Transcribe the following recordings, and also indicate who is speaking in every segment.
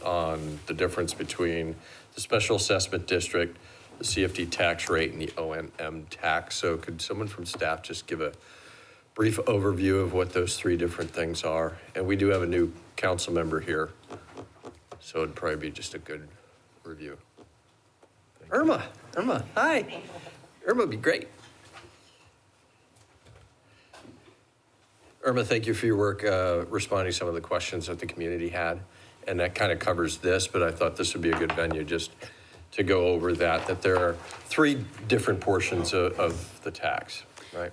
Speaker 1: on the difference between the special assessment district, the CFD tax rate, and the O&M tax. So could someone from staff just give a brief overview of what those three different things are? And we do have a new council member here, so it'd probably be just a good review. Irma, hi. Irma would be great. Irma, thank you for your work responding to some of the questions that the community had. And that kind of covers this, but I thought this would be a good venue just to go over that there are three different portions of the tax, right?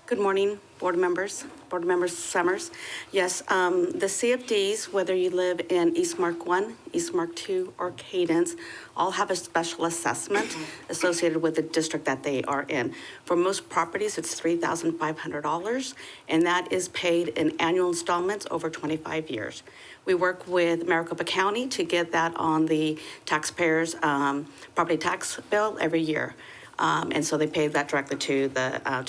Speaker 2: Good morning, board members Summers. Yes, the CFDs, whether you live in East Mark 1, East Mark 2, or Cadence, all have a special assessment associated with the district that they are in. For most properties, it's $3,500, and that is paid in annual installments over 25 years. We work with Maricopa County to get that on the taxpayers' property tax bill every year. And so they pay that directly to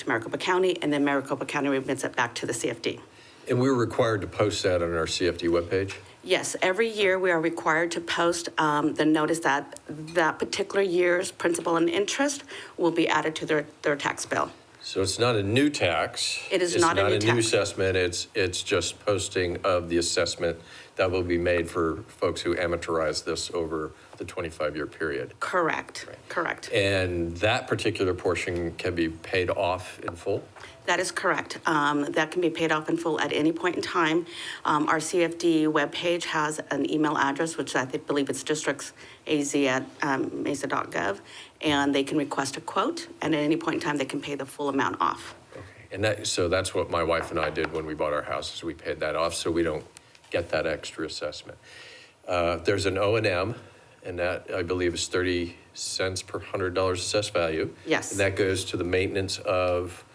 Speaker 2: Maricopa County, and then Maricopa County remits it back to the CFD.
Speaker 1: And we're required to post that on our CFD webpage?
Speaker 2: Yes, every year we are required to post the notice that that particular year's principal and interest will be added to their tax bill.
Speaker 1: So it's not a new tax.
Speaker 2: It is not a new tax.
Speaker 1: It's not a new assessment. It's just posting of the assessment that will be made for folks who amortize this over the 25-year period.
Speaker 2: Correct,
Speaker 1: right.
Speaker 2: Correct.
Speaker 1: And that particular portion can be paid off in full?
Speaker 2: That is correct. That can be paid off in full at any point in time. Our CFD webpage has an email address, which I believe it's districtsaz@mesa.gov, and they can request a quote, and at any point in time, they can pay the full amount off.
Speaker 1: Okay. And so that's what my wife and I did when we bought our house, is we paid that off so we don't get that extra assessment. There's an O&M, and that, I believe, is 30 cents per $100 assessed value.
Speaker 2: Yes.
Speaker 1: And that goes to the maintenance of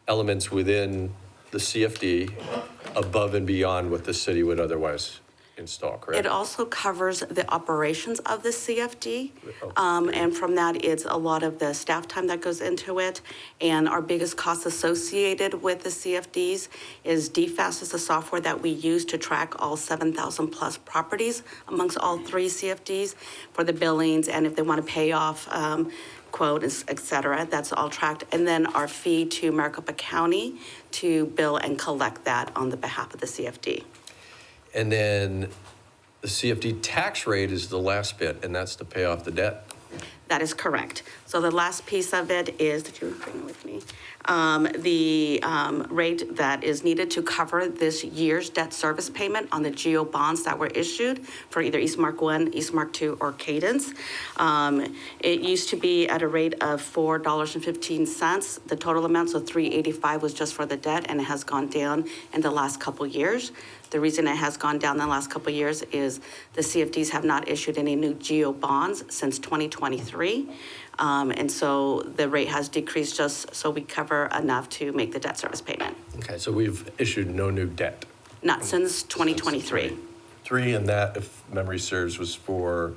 Speaker 1: elements within the CFD above and beyond what the city would otherwise install, correct?
Speaker 2: It also covers the operations of the CFD, and from that, it's a lot of the staff time that goes into it. And our biggest cost associated with the CFDs is DFAS is the software that we use to track all 7,000 plus properties amongst all three CFDs for the billings, and if they want to pay off quote, et cetera, that's all tracked. And then our fee to Maricopa County to bill and collect that on the behalf of the CFD.
Speaker 1: And then the CFD tax rate is the last bit, and that's to pay off the debt?
Speaker 2: That is correct. So the last piece of it is, did you bring it with me? The rate that is needed to cover this year's debt service payment on the GO bonds that were issued for either East Mark 1, East Mark 2, or Cadence. It used to be at a rate of $4.15. The total amount, so $3.85 was just for the debt, and it has gone down in the last couple years. The reason it has gone down in the last couple of years is the CFDs have not issued any new GO bonds since 2023. And so the rate has decreased just so we cover enough to make the debt service payment.
Speaker 1: Okay, so we've issued no new debt?
Speaker 2: Not since 2023.
Speaker 1: And that, if memory serves, was for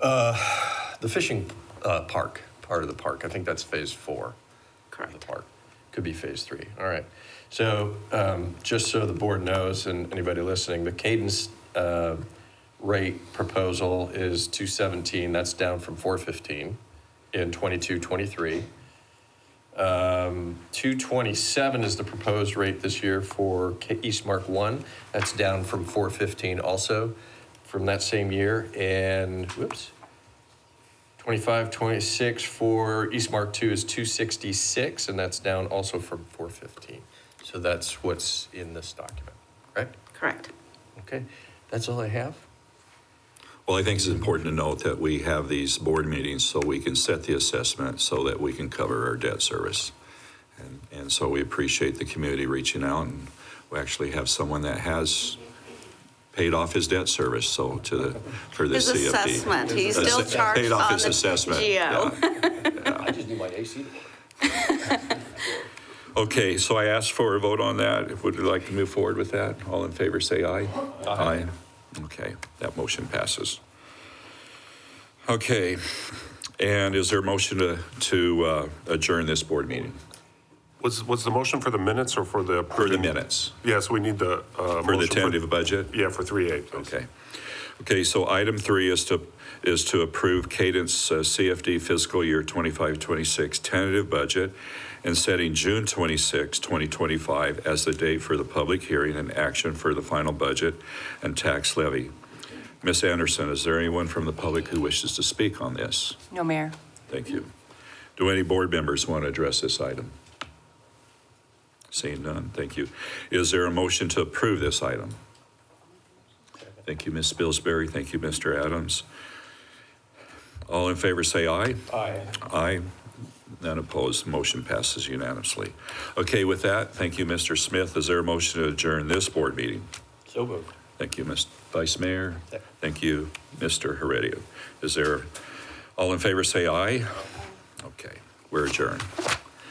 Speaker 1: the fishing park, part of the park. I think that's phase 4.
Speaker 2: Correct.
Speaker 1: Of the park. Could be phase 3. All right. So just so the board knows, and anybody listening, the Cadence rate proposal is $217. That's down from $415 in 22-23. $227 is the proposed rate this year for East Mark 1. That's down from $415 also from that same year. And 25-26 for East Mark 2 is $266, and that's down also from $415. So that's what's in this document, right?
Speaker 2: Correct.
Speaker 1: Okay, that's all I have.
Speaker 3: Well, I think it's important to note that we have these board meetings so we can set the assessment so that we can cover our debt service. And so we appreciate the community reaching out, and we actually have someone that has paid off his debt service, so for the
Speaker 2: his
Speaker 3: CFD.
Speaker 2: Assessment. He's still charged
Speaker 3: paid off
Speaker 2: on
Speaker 3: his
Speaker 2: the
Speaker 3: assessment.
Speaker 2: GO.
Speaker 3: Yeah.
Speaker 1: I just need my AC to work.
Speaker 3: Okay, so I asked for a vote on that. Would you like to move forward with that? All in favor, say aye. Aye. Okay, that motion passes. Okay, and is there a motion to adjourn this board meeting?
Speaker 4: Was the motion for the minutes or for the?
Speaker 3: For the minutes.
Speaker 4: Yes, we need the
Speaker 3: For the tentative budget?
Speaker 4: Yeah, for 3/8.
Speaker 3: Okay. Okay, so item 3 is to approve Cadence CFD fiscal year 25-26 tentative budget and setting June 26, 2025 as the date for the public hearing and action for the final budget and tax levy. Ms. Anderson, is there anyone from the public who wishes to speak on this?
Speaker 5: No, Mayor.
Speaker 3: Thank you. Do any board members want to address this item? Seeing none, thank you. Is there a motion to approve this item? Thank you, Ms. Spilsbury. Thank you, Mr. Adams. All in favor say aye.
Speaker 1: Aye.
Speaker 3: Aye. None opposed. Motion passes unanimously. Okay, with that, thank you, Mr. Smith. Is there a motion to adjourn this board meeting?
Speaker 1: So moved.
Speaker 3: Thank you, Ms. Vice Mayor.
Speaker 1: Second.
Speaker 3: Thank you, Mr. Heredia. Is there, all in favor say aye. Okay, we're adjourned.